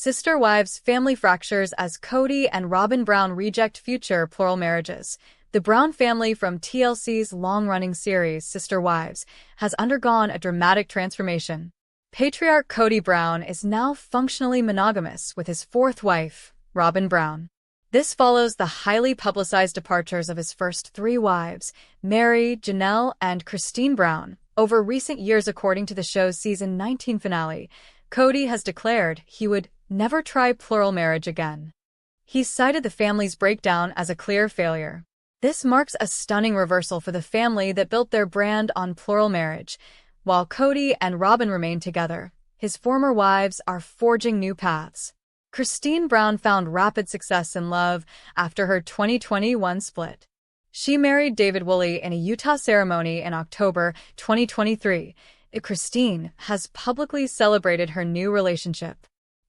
Sister Wives family fractures as Kody and Robyn Brown reject future plural marriages. The Brown family from TLC's long-running series, Sister Wives, has undergone a dramatic transformation. Patriarch Kody Brown is now functionally monogamous with his fourth wife, Robyn Brown. This follows the highly publicized departures of his first three wives, Mary, Janelle, and Christine Brown. Over recent years, according to the show's season 19 finale, Kody has declared he would never try plural marriage again. He cited the family's breakdown as a clear failure. This marks a stunning reversal for the family that built their brand on plural marriage. While Kody and Robyn remain together, his former wives are forging new paths. Christine Brown found rapid success in love after her 2021 split. She married David Woolley in a Utah ceremony in October 2023. Christine has publicly celebrated her new relationship.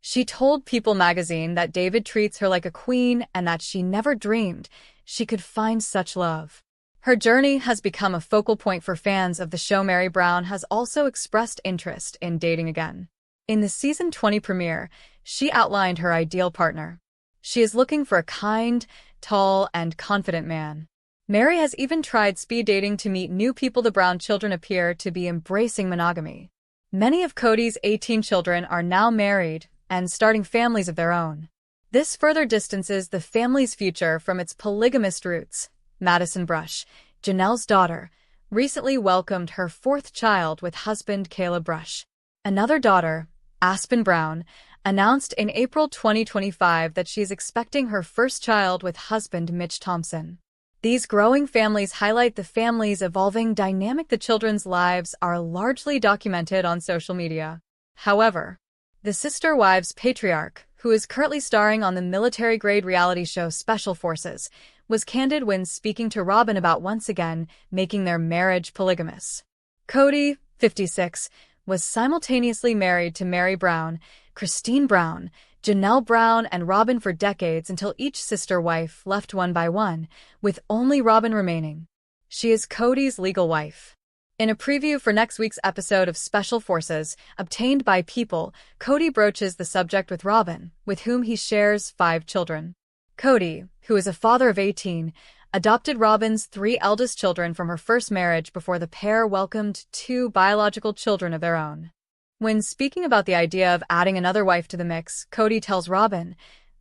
She told People magazine that David treats her like a queen and that she never dreamed she could find such love. Her journey has become a focal point for fans of the show. Mary Brown has also expressed interest in dating again. In the season 20 premiere, she outlined her ideal partner. She is looking for a kind, tall, and confident man. Mary has even tried speed dating to meet new people. The Brown children appear to be embracing monogamy. Many of Kody's 18 children are now married and starting families of their own. This further distances the family's future from its polygamist roots. Madison Brush, Janelle's daughter, recently welcomed her fourth child with husband Caleb Brush. Another daughter, Aspen Brown, announced in April 2025 that she is expecting her first child with husband Mitch Thompson. These growing families highlight the family's evolving dynamic. The children's lives are largely documented on social media. However, the Sister Wives patriarch, who is currently starring on the military-grade reality show Special Forces, was candid when speaking to Robyn about once again making their marriage polygamous. Kody, 56, was simultaneously married to Mary Brown, Christine Brown, Janelle Brown, and Robyn for decades until each sister wife left one by one, with only Robyn remaining. She is Kody's legal wife. In a preview for next week's episode of Special Forces, obtained by People, Kody broaches the subject with Robyn, with whom he shares 5 children. Kody, who is a father of 18, adopted Robyn's 3 eldest children from her first marriage before the pair welcomed 2 biological children of their own. When speaking about the idea of adding another wife to the mix, Kody tells Robyn,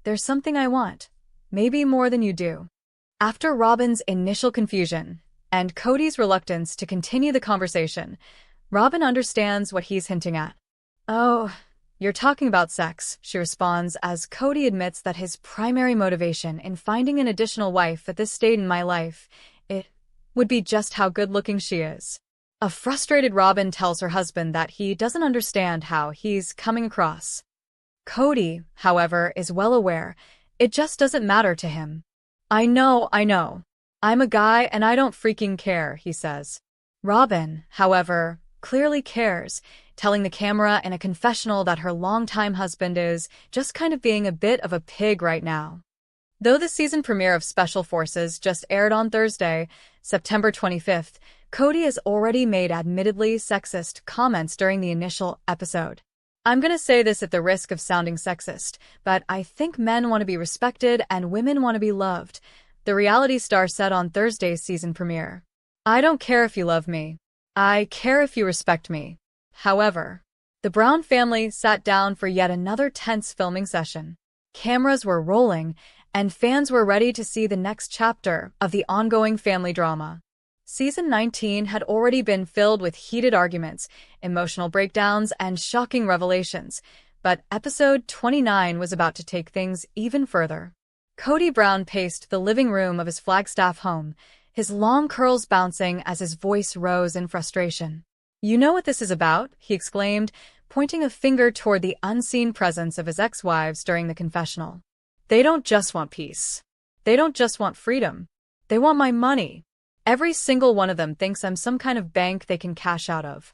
"There's something I want, maybe more than you do." After Robyn's initial confusion and Kody's reluctance to continue the conversation, Robyn understands what he's hinting at. "Oh, you're talking about sex," she responds as Kody admits that his primary motivation in finding an additional wife at this stage in my life, it would be just how good-looking she is. A frustrated Robyn tells her husband that he doesn't understand how he's coming across. Kody, however, is well aware it just doesn't matter to him. I know. I'm a guy and I don't freaking care," he says. Robyn, however, clearly cares, telling the camera in a confessional that her longtime husband is just kind of being a bit of a pig right now. Though the season premiere of Special Forces just aired on Thursday, September 25th, Kody has already made admittedly sexist comments during the initial episode. "I'm gonna say this at the risk of sounding sexist, but I think men want to be respected and women want to be loved," the reality star said on Thursday's season premiere. "I don't care if you love me. I care if you respect me." However, the Brown family sat down for yet another tense filming session. Cameras were rolling, and fans were ready to see the next chapter of the ongoing family drama. Season 19 had already been filled with heated arguments, emotional breakdowns, and shocking revelations, but episode 29 was about to take things even further. Kody Brown paced the living room of his Flagstaff home, his long curls bouncing as his voice rose in frustration. "You know what this is about?" he exclaimed, pointing a finger toward the unseen presence of his ex-wives during the confessional. "They don't just want peace. They don't just want freedom. They want my money. Every single one of them thinks I'm some kind of bank they can cash out of."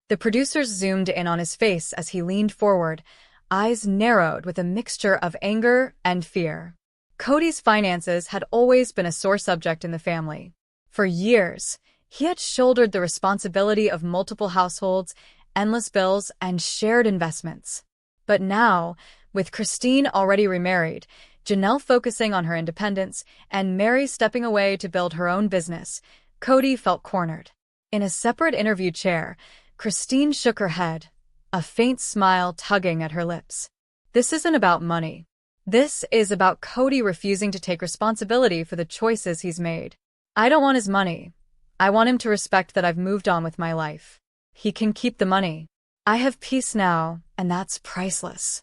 The producers zoomed in on his face as he leaned forward, eyes narrowed with a mixture of anger and fear. Kody's finances had always been a sore subject in the family. For years, he had shouldered the responsibility of multiple households, endless bills, and shared investments. But now, With Christine already remarried, Janelle focusing on her independence, and Mary stepping away to build her own business, Kody felt cornered. In a separate interview chair, Christine shook her head, a faint smile tugging at her lips. This isn't about money. This is about Kody refusing to take responsibility for the choices he's made. I don't want his money. I want him to respect that I've moved on with my life. He can keep the money. I have peace now, and that's priceless.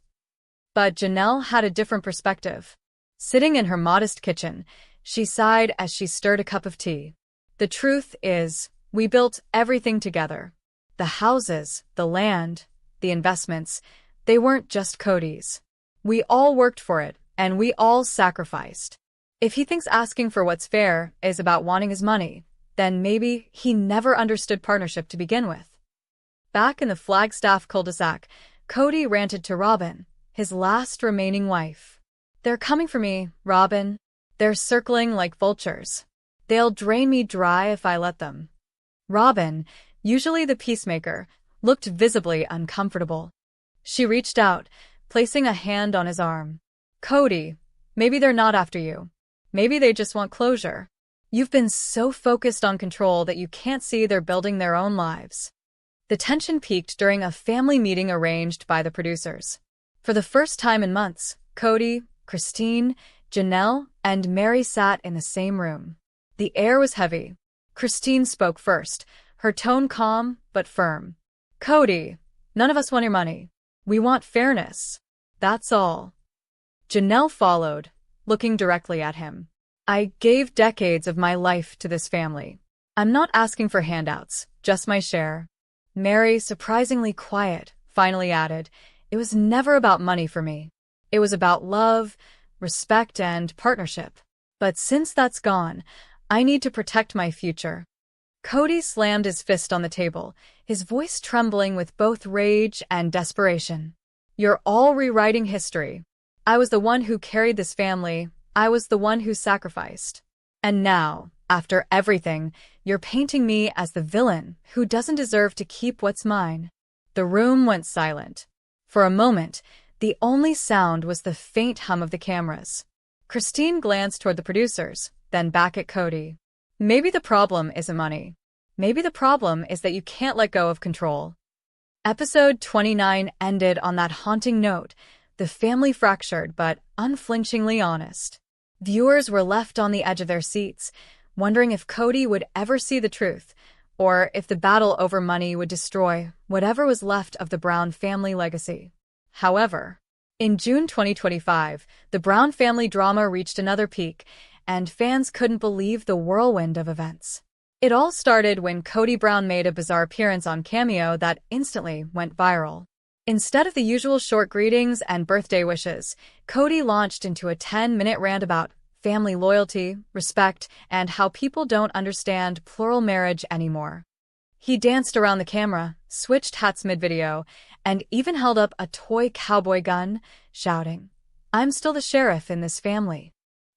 But Janelle had a different perspective. Sitting in her modest kitchen, she sighed as she stirred a cup of tea. The truth is, we built everything together. The houses, the land, the investments, they weren't just Kody's. We all worked for it, and we all sacrificed. If he thinks asking for what's fair is about wanting his money, then maybe he never understood partnership to begin with. Back in the Flagstaff cul-de-sac, Kody ranted to Robyn, his last remaining wife. They're coming for me, Robyn. They're circling like vultures. They'll drain me dry if I let them. Robyn, usually the peacemaker, looked visibly uncomfortable. She reached out, placing a hand on his arm. Kody, maybe they're not after you. Maybe they just want closure. You've been so focused on control that you can't see they're building their own lives. The tension peaked during a family meeting arranged by the producers. For the first time in months, Kody, Christine, Janelle, and Mary sat in the same room. The air was heavy. Christine spoke first, her tone calm but firm. Kody, none of us want your money. We want fairness. That's all. Janelle followed, looking directly at him. I gave decades of my life to this family. I'm not asking for handouts, just my share. Mary, surprisingly quiet, finally added, it was never about money for me. It was about love, respect, and partnership. But since that's gone, I need to protect my future. Kody slammed his fist on the table, his voice trembling with both rage and desperation. You're all rewriting history. I was the one who carried this family. I was the one who sacrificed. And now, after everything, you're painting me as the villain who doesn't deserve to keep what's mine. The room went silent. For a moment, the only sound was the faint hum of the cameras. Christine glanced toward the producers, then back at Kody. Maybe the problem isn't money. Maybe the problem is that you can't let go of control. Episode 29 ended on that haunting note, the family fractured but unflinchingly honest. Viewers were left on the edge of their seats, wondering if Kody would ever see the truth, or if the battle over money would destroy whatever was left of the Brown family legacy. However, in June 2025, the Brown family drama reached another peak, and fans couldn't believe the whirlwind of events. It all started when Kody Brown made a bizarre appearance on Cameo that instantly went viral. Instead of the usual short greetings and birthday wishes, Kody launched into a 10-minute rant about family loyalty, respect, and how people don't understand plural marriage anymore. He danced around the camera, switched hats mid-video, and even held up a toy cowboy gun, shouting, "I'm still the sheriff in this family."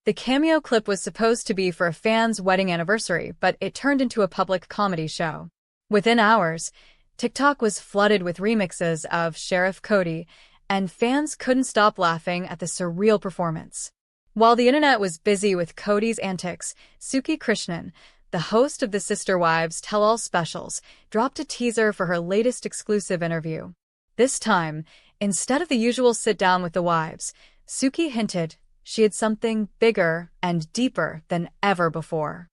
The Cameo clip was supposed to be for a fan's wedding anniversary, but it turned into a public comedy show. Within hours, TikTok was flooded with remixes of Sheriff Kody, and fans couldn't stop laughing at the surreal performance. While the internet was busy with Kody's antics, Suki Krishnan, the host of the Sister Wives Tell-All specials, dropped a teaser for her latest exclusive interview. This time, instead of the usual sit-down with the wives, Suki hinted she had something bigger and deeper than ever before.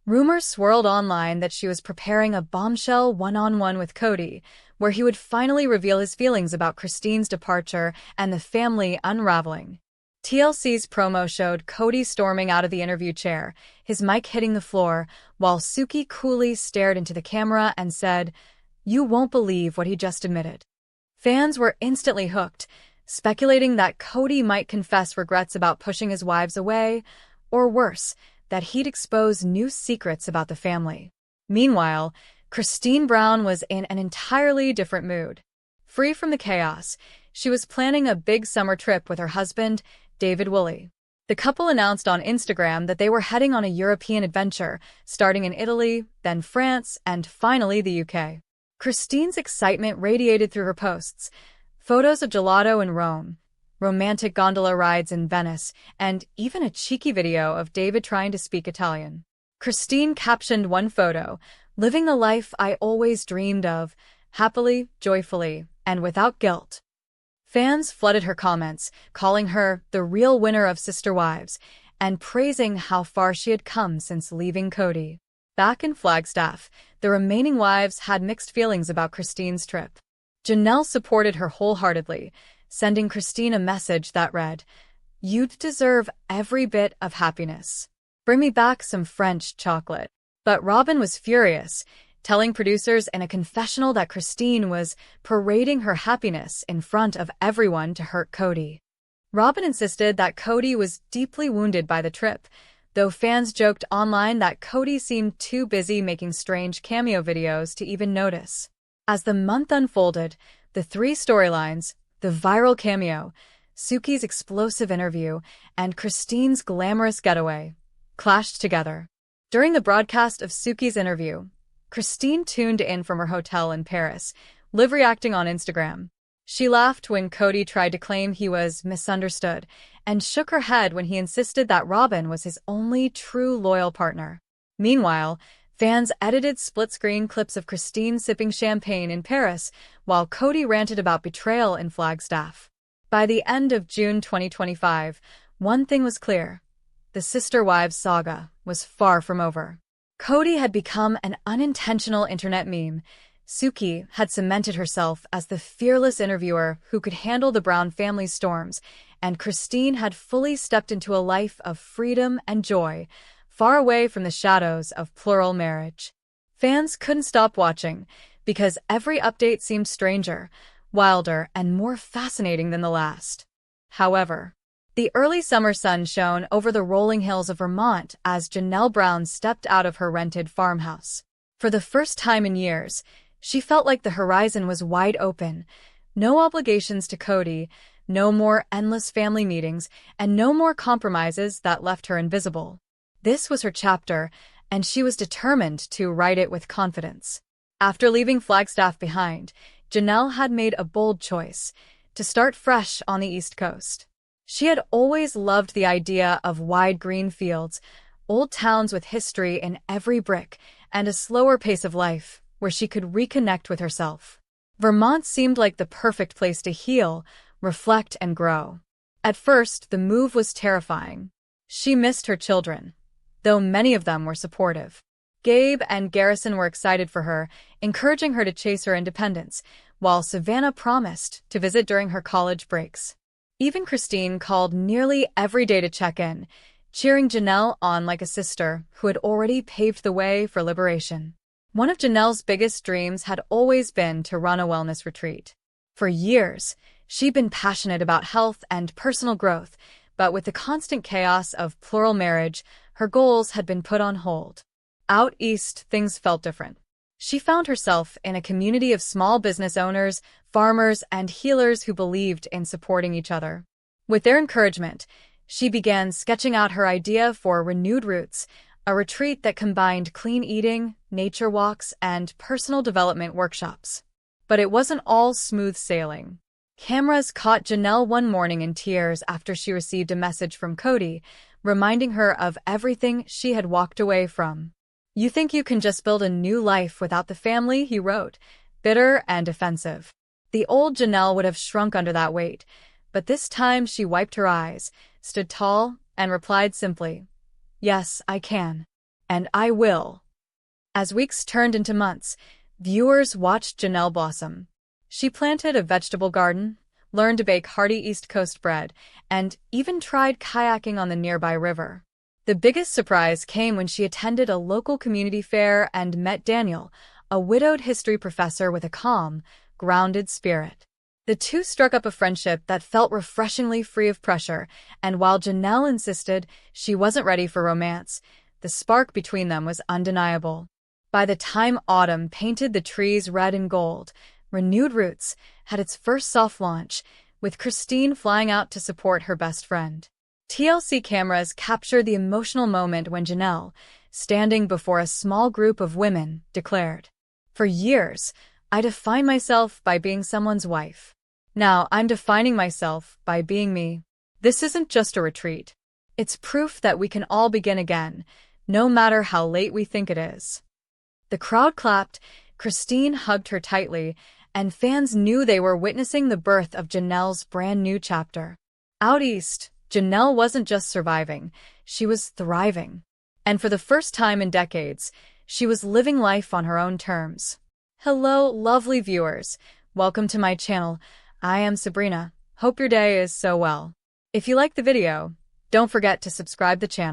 Rumors swirled online that she was preparing a bombshell one-on-one with Kody, where he would finally reveal his feelings about Christine's departure and the family unraveling. TLC's promo showed Kody storming out of the interview chair, his mic hitting the floor, while Suki coolly stared into the camera and said, "You won't believe what he just admitted." Fans were instantly hooked, speculating that Kody might confess regrets about pushing his wives away, or worse, that he'd expose new secrets about the family. Meanwhile, Christine Brown was in an entirely different mood. Free from the chaos, she was planning a big summer trip with her husband, David Woolley. The couple announced on Instagram that they were heading on a European adventure, starting in Italy, then France, and finally the UK. Christine's excitement radiated through her posts. Photos of gelato in Rome, romantic gondola rides in Venice, and even a cheeky video of David trying to speak Italian. Christine captioned one photo, "Living the life I always dreamed of, happily, joyfully, and without guilt." Fans flooded her comments, calling her the real winner of Sister Wives, and praising how far she had come since leaving Kody. Back in Flagstaff, the remaining wives had mixed feelings about Christine's trip. Janelle supported her wholeheartedly, sending Christine a message that read, "You deserve every bit of happiness. Bring me back some French chocolate." But Robyn was furious, telling producers in a confessional that Christine was parading her happiness in front of everyone to hurt Kody. Robyn insisted that Kody was deeply wounded by the trip, though fans joked online that Kody seemed too busy making strange cameo videos to even notice. As the month unfolded, the three storylines, the viral cameo, Suki's explosive interview, and Christine's glamorous getaway, clashed together. During the broadcast of Suki's interview, Christine tuned in from her hotel in Paris, live-reacting on Instagram. She laughed when Kody tried to claim he was misunderstood, and shook her head when he insisted that Robyn was his only true loyal partner. Meanwhile, fans edited split-screen clips of Christine sipping champagne in Paris, while Kody ranted about betrayal in Flagstaff. By the end of June 2025, one thing was clear. The Sister Wives saga was far from over. Kody had become an unintentional internet meme. Suki had cemented herself as the fearless interviewer who could handle the Brown family's storms, and Christine had fully stepped into a life of freedom and joy, far away from the shadows of plural marriage. Fans couldn't stop watching, because every update seemed stranger, wilder, and more fascinating than the last. However, the early summer sun shone over the rolling hills of Vermont as Janelle Brown stepped out of her rented farmhouse. For the first time in years, she felt like the horizon was wide open. No obligations to Kody, no more endless family meetings, and no more compromises that left her invisible. This was her chapter, and she was determined to write it with confidence. After leaving Flagstaff behind, Janelle had made a bold choice: to start fresh on the East Coast. She had always loved the idea of wide green fields, old towns with history in every brick, and a slower pace of life, where she could reconnect with herself. Vermont seemed like the perfect place to heal, reflect, and grow. At first, the move was terrifying. She missed her children, though many of them were supportive. Gabe and Garrison were excited for her, encouraging her to chase her independence, while Savannah promised to visit during her college breaks. Even Christine called nearly every day to check in, cheering Janelle on like a sister who had already paved the way for liberation. One of Janelle's biggest dreams had always been to run a wellness retreat. For years, she'd been passionate about health and personal growth, but with the constant chaos of plural marriage, her goals had been put on hold. Out east, things felt different. She found herself in a community of small business owners, farmers, and healers who believed in supporting each other. With their encouragement, she began sketching out her idea for Renewed Roots, a retreat that combined clean eating, nature walks, and personal development workshops. But it wasn't all smooth sailing. Cameras caught Janelle one morning in tears after she received a message from Kody, reminding her of everything she had walked away from. "You think you can just build a new life without the family?" he wrote, bitter and offensive. The old Janelle would have shrunk under that weight, but this time she wiped her eyes, stood tall, and replied simply, "Yes, I can. And I will." As weeks turned into months, viewers watched Janelle blossom. She planted a vegetable garden, learned to bake hearty East Coast bread, and even tried kayaking on the nearby river. The biggest surprise came when she attended a local community fair and met Daniel, a widowed history professor with a calm, grounded spirit. The two struck up a friendship that felt refreshingly free of pressure, and while Janelle insisted she wasn't ready for romance, the spark between them was undeniable. By the time autumn painted the trees red and gold, Renewed Roots had its first soft launch, with Christine flying out to support her best friend. TLC cameras captured the emotional moment when Janelle, standing before a small group of women, declared, "For years, I defined myself by being someone's wife. Now I'm defining myself by being me. This isn't just a retreat. It's proof that we can all begin again, no matter how late we think it is. The crowd clapped, Christine hugged her tightly, and fans knew they were witnessing the birth of Janelle's brand new chapter. Out east, Janelle wasn't just surviving, she was thriving. And for the first time in decades, she was living life on her own terms. Hello, lovely viewers. Welcome to my channel. I am Sabrina. Hope your day is so well. If you liked the video, don't forget to subscribe the channel.